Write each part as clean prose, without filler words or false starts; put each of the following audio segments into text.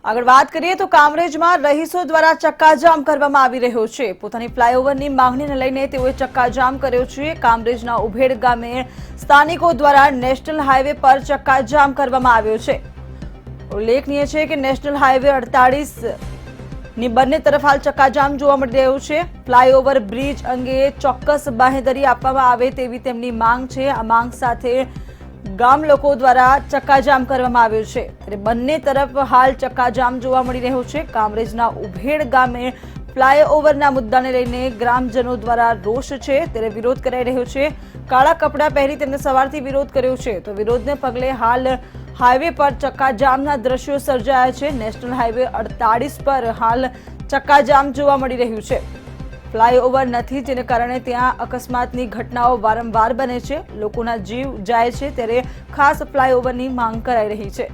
આગળ વાત કરીએ તો કામરેજમાં રહીશો દ્વારા ચક્કાજામ કરવામાં આવી રહ્યો છે। પોતાની ફ્લાયઓવરની માંગણીને લઈને તેઓએ ચક્કાજામ કર્યો છે। કામરેજના ઉભેડ ગામે સ્થાનિકો દ્વારા નેશનલ હાઈવે પર ચક્કાજામ કરવામાં આવ્યો છે। ઉલ્લેખનીય છે કે નેશનલ હાઈવે 48 ની બંને તરફ હાલ ચક્કાજામ જોવા મળી રહ્યો છે। ફ્લાયઓવર બ્રિજ અંગે ચોક્કસ બાંહેધરી આપવામાં આવે તેવી તેમની માંગ છે। આ માંગ સાથે ગામ લોકો દ્વારા ચક્કાજામ કરવામાં આવ્યો છે। ત્યારે બંને તરફ હાલ ચક્કાજામ જોવા મળી રહ્યો છે। કામરેજના ઉભેડ ગામે ફ્લાયઓવરના મુદ્દાને લઈને ગ્રામજનો દ્વારા રોષ છે, ત્યારે વિરોધ કરાઈ રહ્યો છે। કાળા કપડાં પહેરી તેમને સવારથી વિરોધ કર્યો છે, તો વિરોધને પગલે હાલ હાઈવે પર ચક્કાજામના દ્રશ્યો સર્જાયા છે। નેશનલ હાઈવે 48 પર હાલ ચક્કાજામ જોવા મળી રહ્યું છે। ફ્લાયઓવર નથી, જેને કારણે ત્યાં અકસ્માતની ઘટનાઓ વારંવાર બને છે, લોકોના જીવ જાય છે, ત્યારે ખાસ ફ્લાયઓવરની માંગ કરાઈ રહી છે।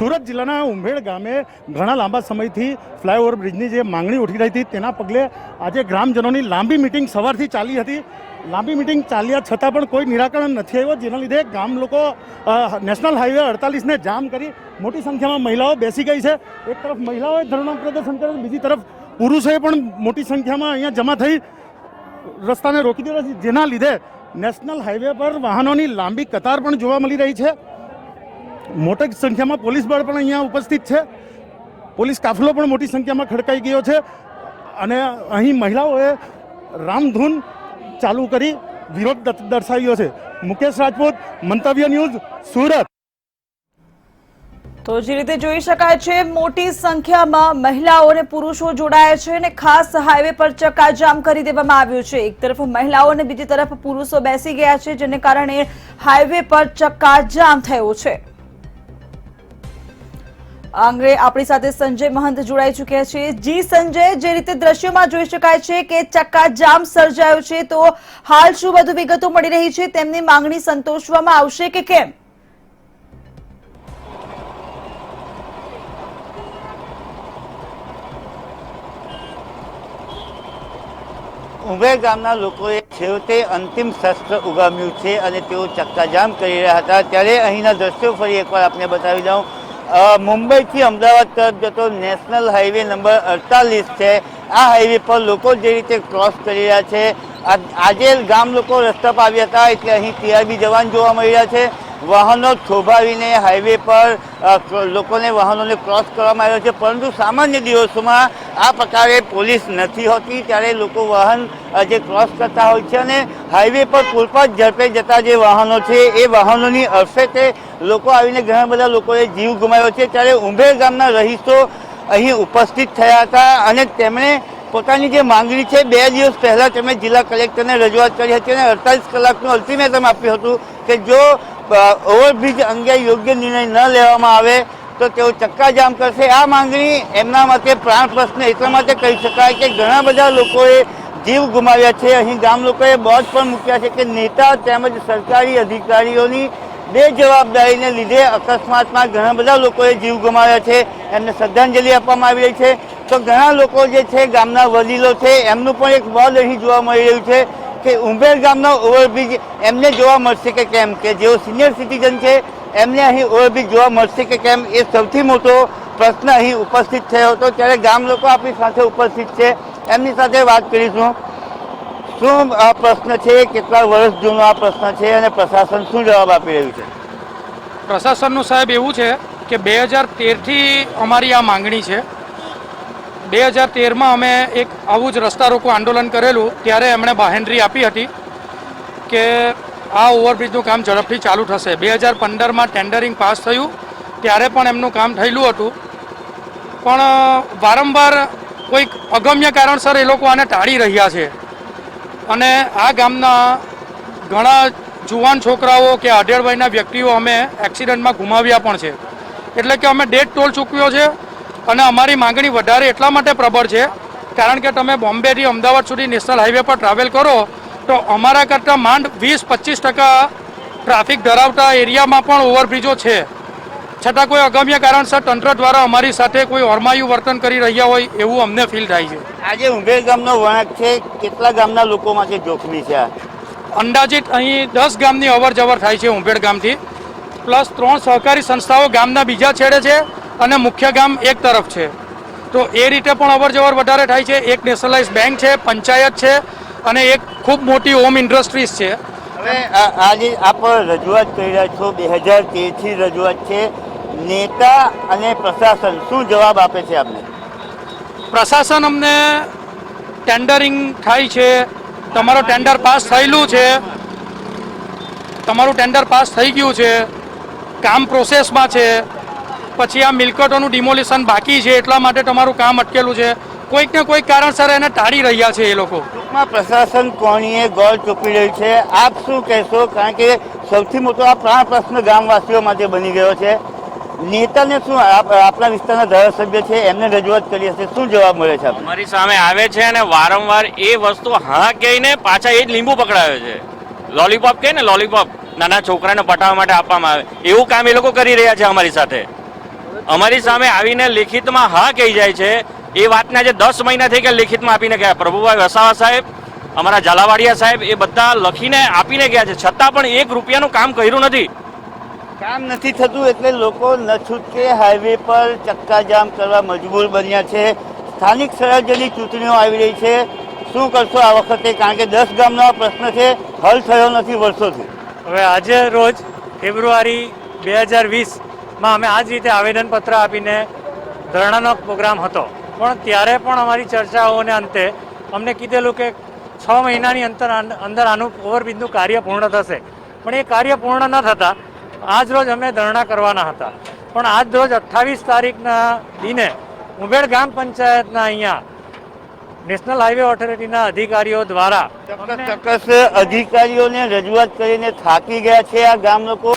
સુરત જિલ્લાના ઉંભેડ ગામે ઘણા લાંબા સમયથી ફ્લાયઓવર બ્રિજની જે માંગણી ઉઠી રહી હતી તેના પગલે આજે ગ્રામજનોની લાંબી મિટિંગ સવારથી ચાલી હતી। લાંબી મિટિંગ ચાલ્યા છતાં પણ કોઈ નિરાકરણ નથી આવ્યું, જેના લીધે ગામ લોકો નેશનલ હાઈવે 48ને જામ કરી મોટી સંખ્યામાં મહિલાઓ બેસી ગઈ છે। એક તરફ મહિલાઓએ ધરણા પ્રદર્શન કર્યું, બીજી તરફ પુરુષોએ પણ મોટી સંખ્યામાં અહીંયા જમા થઈ રસ્તાને રોકી દીધો છે, જેના લીધે નેશનલ હાઈવે પર વાહનોની લાંબી કતાર પણ જોવા મળી રહી છે। મોટી સંખ્યામાં પોલીસ બળ પણ અહીંયા ઉપસ્થિત છે। પોલીસ કાફલો પણ મોટી સંખ્યામાં ખડકાઈ ગયો છે અને અહીં મહિલાઓએ રામધૂન ચાલુ કરી વિરોધ દર્શાવ્યો છે। મુકેશ રાજપૂત, મંતવ્ય ન્યૂઝ, સુરત। તો જે રીતે જોઈ શકાય છે, મોટી સંખ્યામાં મહિલાઓ અને પુરુષો જોડાયા છે અને ખાસ હાઈવે પર ચક્કાજામ કરી દેવામાં આવ્યું છે। એક તરફ મહિલાઓ અને બીજી તરફ પુરુષો બેસી ગયા છે, જેને કારણે હાઈવે પર ચક્કાજામ થયો છે। આ અંગે આપણી સાથે સંજય મહંત જોડાઈ ચૂક્યા છે। જી સંજય, જે રીતે દ્રશ્યોમાં જોઈ શકાય છે કે ચક્કાજામ સર્જાયો છે, તો હાલ શું વધુ વિગતો મળી રહી છે? તેમની માંગણી સંતોષવામાં આવશે કે કેમ? ઉંભેડ ગામના લોકોએ છેવટે અંતિમ શસ્ત્ર ઉગામ્યું છે અને તેઓ ચક્કાજામ કરી રહ્યા હતા। ત્યારે અહીંના દ્રશ્યો ફરી એકવાર આપને બતાવી દઉં। મુંબઈથી અમદાવાદ તરફ જતો નેશનલ હાઈવે નંબર 48 છે। આ હાઈવે પર લોકો જે રીતે ક્રોસ કરી રહ્યા છે, આજે ગામ લોકો રસ્તા પર આવ્યા હતા એટલે અહીં TRB જવાન જોવા મળી રહ્યા છે। વાહનો થોભાવીને હાઈવે પર વાહનોને ક્રોસ કરવામાં આવ્યો છે, પરંતુ સામાન્ય દિવસોમાં આ પ્રકારે પોલીસ નથી હોતી, ત્યારે લોકો વાહન જે ક્રોસ કરતા હોય છે અને હાઈવે પર પૂરપાટ ઝડપે જતા જે વાહનો છે એ વાહનોની અડફેટે લોકો આવીને ઘણા બધા લોકોએ જીવ ગુમાવ્યો છે। ત્યારે ઉંભેડ ગામના રહીશો અહીં ઉપસ્થિત થયા હતા અને તેમણે પોતાની જે માંગણી છે, 2 દિવસ પહેલાં તેમણે જિલ્લા કલેક્ટરને રજૂઆત કરી હતી અને 48 કલાકનું અલ્ટિમેટમ આપ્યું હતું કે જો ઓવરબ્રિજ અંગે યોગ્ય નિર્ણય ન લેવામાં આવે તો તેઓ ચક્કાજામ કરશે। આ માંગણી એમના માટે પ્રાણ પ્રશ્ન એટલા માટે કહી શકાય કે ઘણા બધા લોકોએ જીવ ગુમાવ્યા છે। અહીં ગામ લોકોએ બોર્ડ પણ મૂક્યા છે કે નેતા તેમજ સરકારી અધિકારીઓની બેજવાબદારીને લીધે અકસ્માતમાં ઘણા બધા લોકોએ જીવ ગુમાવ્યા છે, એમને શ્રદ્ધાંજલિ આપવામાં આવી રહી છે। તો ઘણા લોકો જે છે ગામના વડીલો છે એમનું પણ એક બોર્ડ અહીં જોવા મળી રહ્યું છે કે ઉંભેડ ગામનો ઓવરબ્રિજ એમને જોવા મળશે કે કેમ, કે જેઓ સિનિયર સિટીઝન છે એમને અહીં ઓવરબ્રિજ જોવા મળશે કે કેમ, એ સૌથી મોટો પ્રશ્ન અહીં ઉપસ્થિત થયો હતો। ત્યારે ગામ લોકો આપણી સાથે ઉપસ્થિત છે, એમની સાથે વાત કરીશું। શું આ પ્રશ્ન છે, કેટલા વર્ષ જૂનો આ પ્રશ્ન છે અને પ્રશાસન શું જવાબ આપી રહ્યું છે? પ્રશાસનનું સાહેબ એવું છે કે 2013થી અમારી આ માંગણી છે। 2013માં અમે એક આવું જ રસ્તા રોકો આંદોલન કરેલું, ત્યારે એમણે બાહેંધરી આપી હતી કે આ ઓવરબ્રિજનું કામ ઝડપથી ચાલુ થશે। 2015માં ટેન્ડરિંગ પાસ થયું, ત્યારે પણ એમનું કામ થયેલું હતું, પણ વારંવાર કોઈક અગમ્ય કારણસર એ લોકો આને ટાળી રહ્યા છે અને આ ગામના ઘણા જુવાન છોકરાઓ કે 18 વયના વ્યક્તિઓ અમે એક્સિડન્ટમાં ગુમાવ્યા પણ છે। એટલે કે અમે ડેથ ટોલ ચૂકવ્યો છે અને અમારી માંગણી વધારે એટલા માટે પ્રબળ છે કારણ કે તમે બોમ્બેથી અમદાવાદ સુધી નેશનલ હાઈવે પર ટ્રાવેલ કરો તો અમારા કરતાં માંડ 20-25% ટ્રાફિક ધરાવતા એરિયામાં પણ ઓવરબ્રિજો છે, છતાં કોઈ અગમ્ય કારણસર તંત્ર દ્વારા અમારી સાથે કોઈ ઓરમાયું વર્તન કરી રહ્યા હોય એવું અમને ફીલ થાય છે। આજે ઉંભેડ ગામનો વળાંક છે, કેટલા ગામના લોકો માટે જોખમી છે? અંદાજિત અહીં 10 ગામની અવર જવર થાય છે ઉંભેડ ગામથી, પ્લસ 3 સહકારી સંસ્થાઓ ગામના બીજા છેડે છે અને મુખ્ય ગામ એક તરફ છે. તો એ રીતે પણ અવર જવર વધારે થાય છે. એક નેશનલાઇઝ બેંક છે, પંચાયત છે અને એક ખૂબ મોટી હોમ ઇન્ડસ્ટ્રીઝ છે. હવે આજે આપ રજૂઆત કરી રહ્યા છો, 2013થી રજૂઆત છે. નેતા અને પ્રશાસન શું જવાબ આપે છે આપને? પ્રશાસન અમને ટેન્ડરિંગ થાય છે, તમારું ટેન્ડર પાસ થયેલું છે, તમારું ટેન્ડર પાસ થઈ ગયું છે, કામ પ્રોસેસમાં છે, પછી આ મિલકતોનું ડિમોલિશન બાકી છે એટલા માટે તમારું કામ અટકેલું છે. કોઈક ને કોઈક કારણસર એને ટાળી રહ્યા છે એ લોકો. ટૂંકમાં પ્રશાસન કોણીએ ગોળ ચોપી રહ્યું છે. આપ શું કહેશો? કારણ કે સૌથી મોટો આ પ્રાણ પ્રશ્ન ગામવાસીઓ માટે બની ગયો છે. નેતાને શું, આપણા વિસ્તારના ધારાસભ્ય છે, એમને રજૂઆત કરી હશે, શું જવાબ મળે છે? અમારી સામે આવે છે અને વારંવાર એ વસ્તુ હા કહીને પાછા એ જ લીંબુ પકડાવે છે. લોલીપોપ કહે ને, લોલીપોપ નાના છોકરાને પટાવવા માટે આપવામાં આવે એવું કામ એ લોકો કરી રહ્યા છે અમારી સાથે. અમારી સામે આવીને લેખિતમાં હા કહી જાય છે. એ વાતને આજે 10 મહિના થઈ ગયા લેખિતમાં આપીને ગયા. પ્રભુભાઈ વસાવા સાહેબ, અમારા ઝાલાવાડિયા સાહેબ, એ બધા લખીને આપીને ગયા છે, છતાં પણ 1 રૂપિયાનું કામ કર્યું નથી. કામ નથી થતું એટલે લોકો ન છૂટકે હાઈવે પર ચક્કાજામ કરવા મજબૂર બન્યા છે. સ્થાનિક સ્વરાજ્યની ચૂંટણીઓ આવી રહી છે. શું કરશો આ વખતે? કારણ કે 10 ગામનો આ પ્રશ્ન છે, હલ થયો નથી વર્ષોથી. હવે આજે રોજ ફેબ્રુઆરી 2020માં અમે આ જ રીતે આવેદનપત્ર આપીને ધરણાનો પ્રોગ્રામ હતો, પણ ત્યારે પણ અમારી ચર્ચાઓને અંતે અમને કીધેલું કે 6 મહિનાની અંદર આનું ઓવરબ્રિજનું કાર્ય પૂર્ણ થશે. પણ એ કાર્ય પૂર્ણ ન થતાં આજ રોજ અમે ધરણા કરવાના હતા. પણ આજ રોજ 28 તારીખના દિને ઉંભેડ ગ્રામ પંચાયતના અહીંયા નેશનલ હાઈવે ઓથોરિટીના અધિકારીઓ દ્વારા ચોક્કસ અધિકારીઓને રજૂઆત કરીને થાકી ગયા છે આ ગામ લોકો.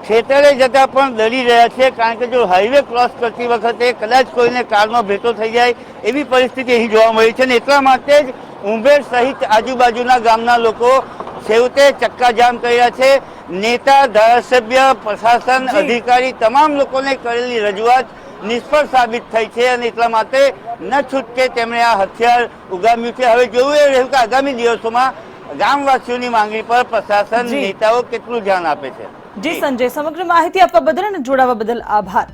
ખેતરે જતા પણ ડરી રહ્યા છે, કારણ કે જો હાઈવે ક્રોસ કરતી વખતે કદાચ કોઈને કારમાં ભેટો થઈ જાય એવી પરિસ્થિતિ અહીં જોવા મળી છે. ને એટલા માટે જ ઉંભેડ સહિત આજુબાજુના ગામના લોકો છેવટે ચક્કાજામ કરી રહ્યા છે. નેતા, ધારાસભ્ય, પ્રશાસન, અધિકારી તમામ લોકોને કરેલી રજૂઆત નિષ્ફળ સાબિત થઈ છે અને એટલા માટે ન છૂટકે તેમણે આ હથિયાર ઉગામ્યું છે. હવે જોવું એ રહ્યું કે આગામી દિવસોમાં ગામવાસીઓની માંગણી પર પ્રશાસન, નેતાઓ કેટલું ધ્યાન આપે છે. જી સંજય, સમગ્ર માહિતી આપવા બદલ અને જોડાવા બદલ આભાર.